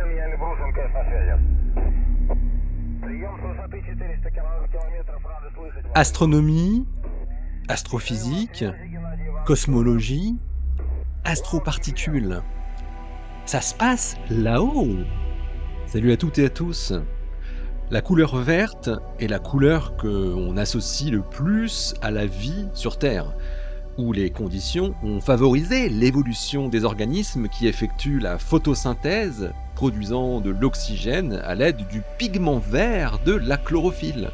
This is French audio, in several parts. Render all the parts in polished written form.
Илья Брушенко на связи. Прием с высоты 400 километров, рады слышать вас. Astronomie, astrophysique, cosmologie, astroparticules. Ça se passe là-haut. Salut à toutes et à tous. La couleur verte est la couleur qu'on associe le plus à la vie sur Terre, où les conditions ont favorisé l'évolution des organismes qui effectuent la photosynthèse, produisant de l'oxygène à l'aide du pigment vert de la chlorophylle.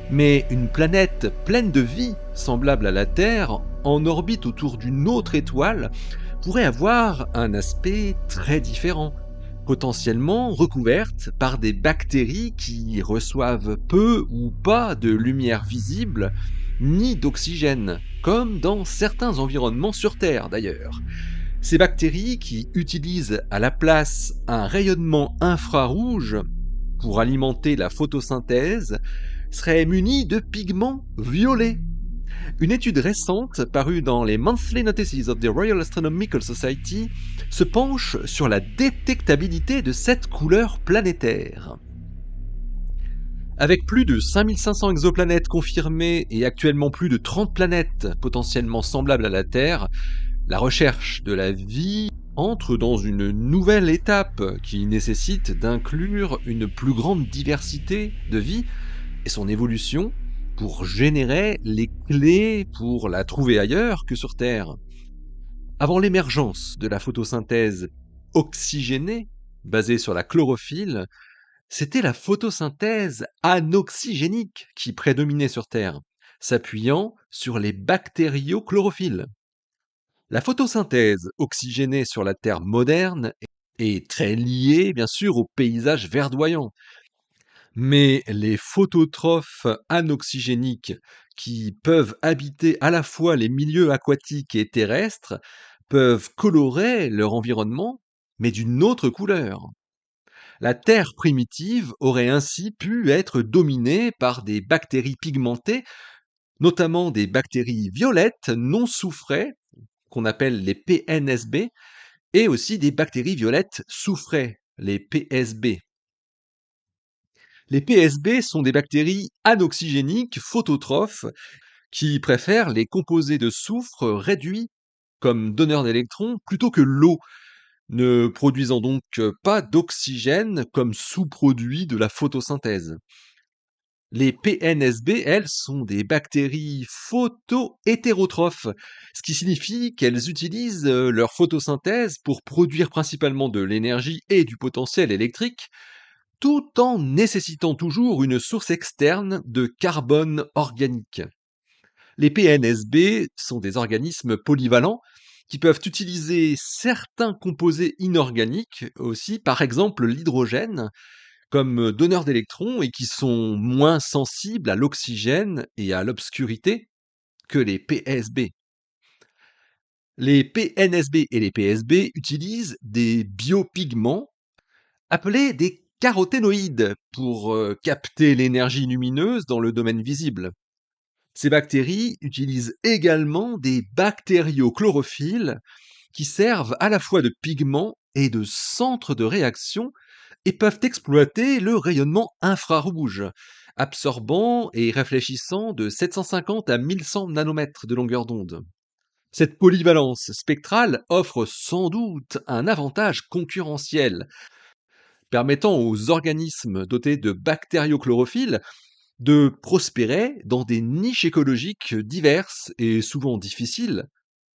Mais une planète pleine de vie, semblable à la Terre, en orbite autour d'une autre étoile, pourrait avoir un aspect très différent, potentiellement recouverte par des bactéries qui reçoivent peu ou pas de lumière visible, ni d'oxygène, comme dans certains environnements sur Terre d'ailleurs. Ces bactéries qui utilisent à la place un rayonnement infrarouge pour alimenter la photosynthèse seraient munies de pigments violets. Une étude récente parue dans les Monthly Notices of the Royal Astronomical Society se penche sur la détectabilité de cette couleur planétaire. Avec plus de 5500 exoplanètes confirmées et actuellement plus de 30 planètes potentiellement semblables à la Terre, la recherche de la vie entre dans une nouvelle étape qui nécessite d'inclure une plus grande diversité de vie et son évolution pour générer les clés pour la trouver ailleurs que sur Terre. Avant l'émergence de la photosynthèse oxygénée, basée sur la chlorophylle, c'était la photosynthèse anoxygénique qui prédominait sur Terre, s'appuyant sur les bactériochlorophylles. La photosynthèse oxygénée sur la Terre moderne est très liée, bien sûr, au paysage verdoyant. Mais les phototrophes anoxygéniques, qui peuvent habiter à la fois les milieux aquatiques et terrestres, peuvent colorer leur environnement, mais d'une autre couleur. La Terre primitive aurait ainsi pu être dominée par des bactéries pigmentées, notamment des bactéries violettes non soufrées, qu'on appelle les PNSB, et aussi des bactéries violettes soufrées, les PSB. Les PSB sont des bactéries anoxygéniques phototrophes qui préfèrent les composés de soufre réduits comme donneurs d'électrons plutôt que l'eau, ne produisant donc pas d'oxygène comme sous-produit de la photosynthèse. Les PNSB, elles, sont des bactéries photohétérotrophes, ce qui signifie qu'elles utilisent leur photosynthèse pour produire principalement de l'énergie et du potentiel électrique, tout en nécessitant toujours une source externe de carbone organique. Les PNSB sont des organismes polyvalents qui peuvent utiliser certains composés inorganiques aussi, par exemple l'hydrogène, comme donneurs d'électrons et qui sont moins sensibles à l'oxygène et à l'obscurité que les PSB. Les PNSB et les PSB utilisent des biopigments appelés des caroténoïdes pour capter l'énergie lumineuse dans le domaine visible. Ces bactéries utilisent également des bactériochlorophylles qui servent à la fois de pigments et de centre de réaction et peuvent exploiter le rayonnement infrarouge, absorbant et réfléchissant de 750 à 1100 nanomètres de longueur d'onde. Cette polyvalence spectrale offre sans doute un avantage concurrentiel, permettant aux organismes dotés de bactériochlorophylles de prospérer dans des niches écologiques diverses et souvent difficiles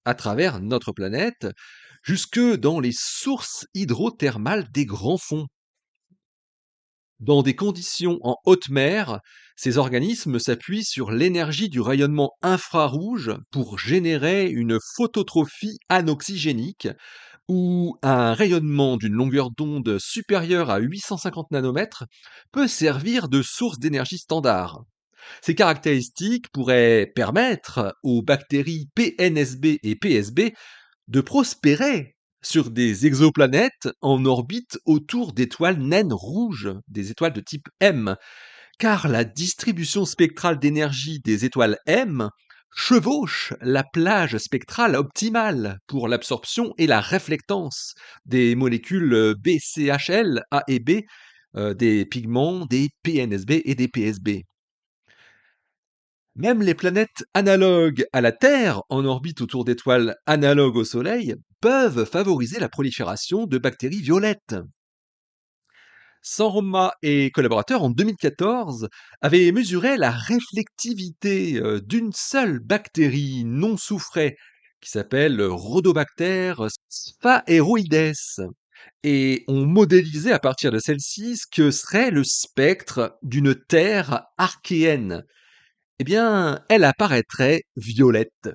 à travers notre planète, jusque dans les sources hydrothermales des grands fonds. Dans des conditions en haute mer, ces organismes s'appuient sur l'énergie du rayonnement infrarouge pour générer une phototrophie anoxygénique où un rayonnement d'une longueur d'onde supérieure à 850 nanomètres peut servir de source d'énergie standard. Ces caractéristiques pourraient permettre aux bactéries PNSB et PSB de prospérer sur des exoplanètes en orbite autour d'étoiles naines rouges, des étoiles de type M, car la distribution spectrale d'énergie des étoiles M chevauche la plage spectrale optimale pour l'absorption et la réflectance des molécules BCHL, A et B, des pigments, des PNSB et des PSB. Même les planètes analogues à la Terre, en orbite autour d'étoiles analogues au Soleil, peuvent favoriser la prolifération de bactéries violettes. Sanroma et collaborateurs, en 2014, avaient mesuré la réflectivité d'une seule bactérie non soufrée, qui s'appelle Rhodobacter sphaeroides, et ont modélisé à partir de celle-ci ce que serait le spectre d'une Terre archéenne. Eh bien, elle apparaîtrait violette.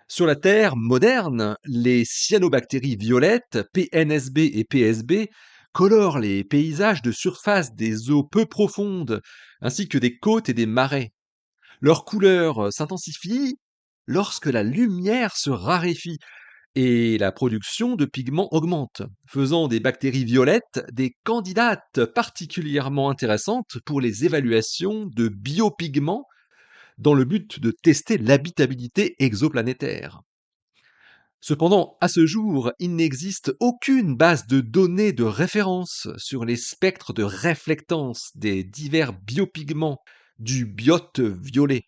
Sur la Terre moderne, les cyanobactéries violettes, PNSB et PSB, colorent les paysages de surface des eaux peu profondes, ainsi que des côtes et des marais. Leur couleur s'intensifie lorsque la lumière se raréfie et la production de pigments augmente, faisant des bactéries violettes des candidates particulièrement intéressantes pour les évaluations de biopigments dans le but de tester l'habitabilité exoplanétaire. Cependant, à ce jour, il n'existe aucune base de données de référence sur les spectres de réflectance des divers biopigments du biote violet.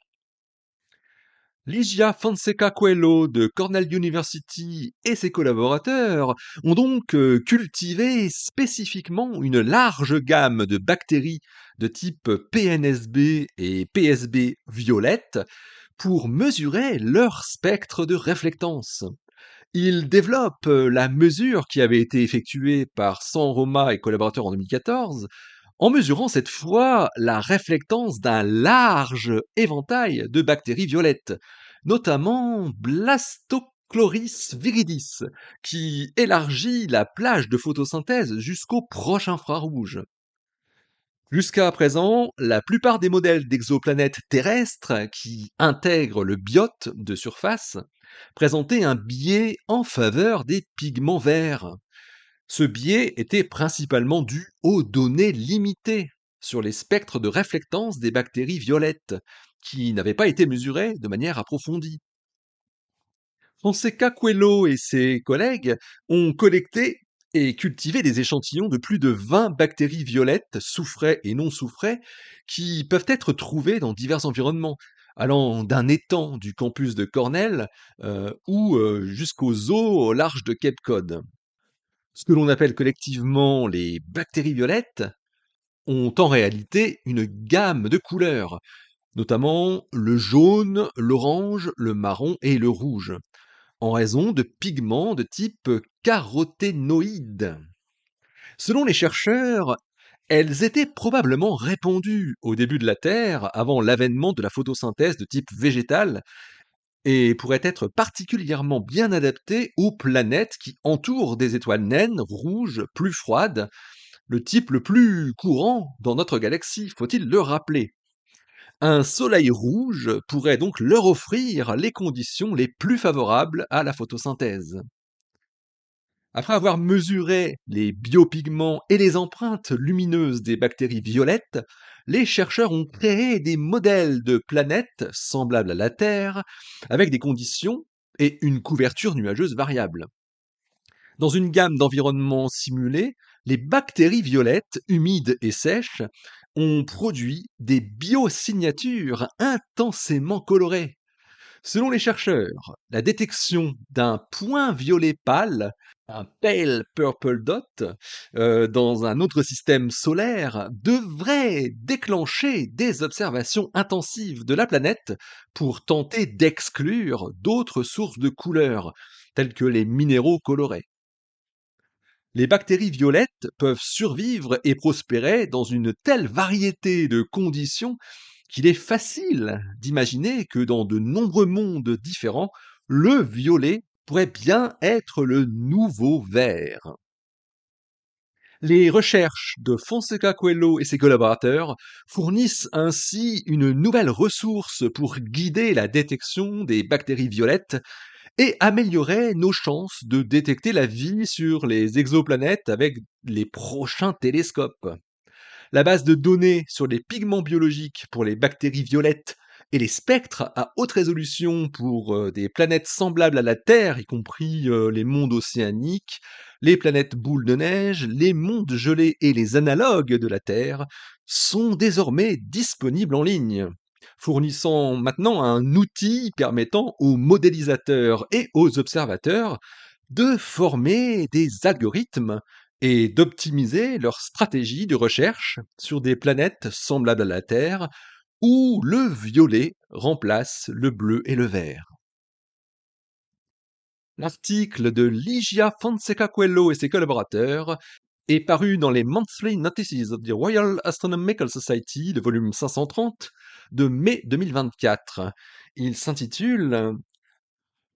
Ligia Fonseca Coelho de Cornell University et ses collaborateurs ont donc cultivé spécifiquement une large gamme de bactéries de type PNSB et PSB violette pour mesurer leur spectre de réflectance. Ils développent la mesure qui avait été effectuée par Sanroma et collaborateurs en 2014, en mesurant cette fois la réflectance d'un large éventail de bactéries violettes, notamment Blastochloris viridis, qui élargit la plage de photosynthèse jusqu'au proche infrarouge. Jusqu'à présent, la plupart des modèles d'exoplanètes terrestres qui intègrent le biote de surface présentaient un biais en faveur des pigments verts. Ce biais était principalement dû aux données limitées sur les spectres de réflectance des bactéries violettes, qui n'avaient pas été mesurées de manière approfondie. Fonseca Coelho et ses collègues ont collecté et cultivé des échantillons de plus de 20 bactéries violettes, soufrées et non soufrées, qui peuvent être trouvées dans divers environnements, allant d'un étang du campus de Cornell ou jusqu'aux eaux au large de Cape Cod. Ce que l'on appelle collectivement les bactéries violettes ont en réalité une gamme de couleurs, notamment le jaune, l'orange, le marron et le rouge, en raison de pigments de type caroténoïde. Selon les chercheurs, elles étaient probablement répandues au début de la Terre, avant l'avènement de la photosynthèse de type végétal, et pourraient être particulièrement bien adaptées aux planètes qui entourent des étoiles naines rouges plus froides, le type le plus courant dans notre galaxie, faut-il le rappeler. Un soleil rouge pourrait donc leur offrir les conditions les plus favorables à la photosynthèse. Après avoir mesuré les biopigments et les empreintes lumineuses des bactéries violettes, les chercheurs ont créé des modèles de planètes semblables à la Terre, avec des conditions et une couverture nuageuse variable. Dans une gamme d'environnements simulés, les bactéries violettes, humides et sèches, ont produit des biosignatures intensément colorées. Selon les chercheurs, la détection d'un point violet pâle, un pale purple dot, dans un autre système solaire devrait déclencher des observations intensives de la planète pour tenter d'exclure d'autres sources de couleurs, telles que les minéraux colorés. Les bactéries violettes peuvent survivre et prospérer dans une telle variété de conditions qu'il est facile d'imaginer que dans de nombreux mondes différents, le violet pourrait bien être le nouveau vert. Les recherches de Fonseca Coelho et ses collaborateurs fournissent ainsi une nouvelle ressource pour guider la détection des bactéries violettes et améliorer nos chances de détecter la vie sur les exoplanètes avec les prochains télescopes. La base de données sur les pigments biologiques pour les bactéries violettes Et les spectres à haute résolution pour des planètes semblables à la Terre, y compris les mondes océaniques, les planètes boules de neige, les mondes gelés et les analogues de la Terre, sont désormais disponibles en ligne, fournissant maintenant un outil permettant aux modélisateurs et aux observateurs de former des algorithmes et d'optimiser leur stratégie de recherche sur des planètes semblables à la Terre où le violet remplace le bleu et le vert. L'article de Ligia Fonseca Coelho et ses collaborateurs est paru dans les Monthly Notices of the Royal Astronomical Society, le volume 530 de mai 2024. Il s'intitule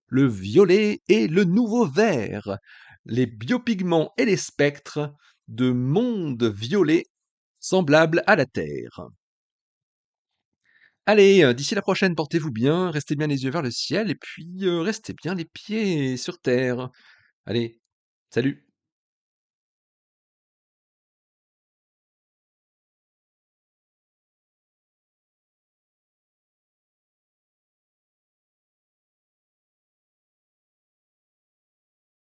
Le violet et le nouveau vert, les biopigments et les spectres de mondes violets semblables à la Terre. Allez, d'ici la prochaine, portez-vous bien, restez bien les yeux vers le ciel et puis restez bien les pieds sur terre. Allez, salut!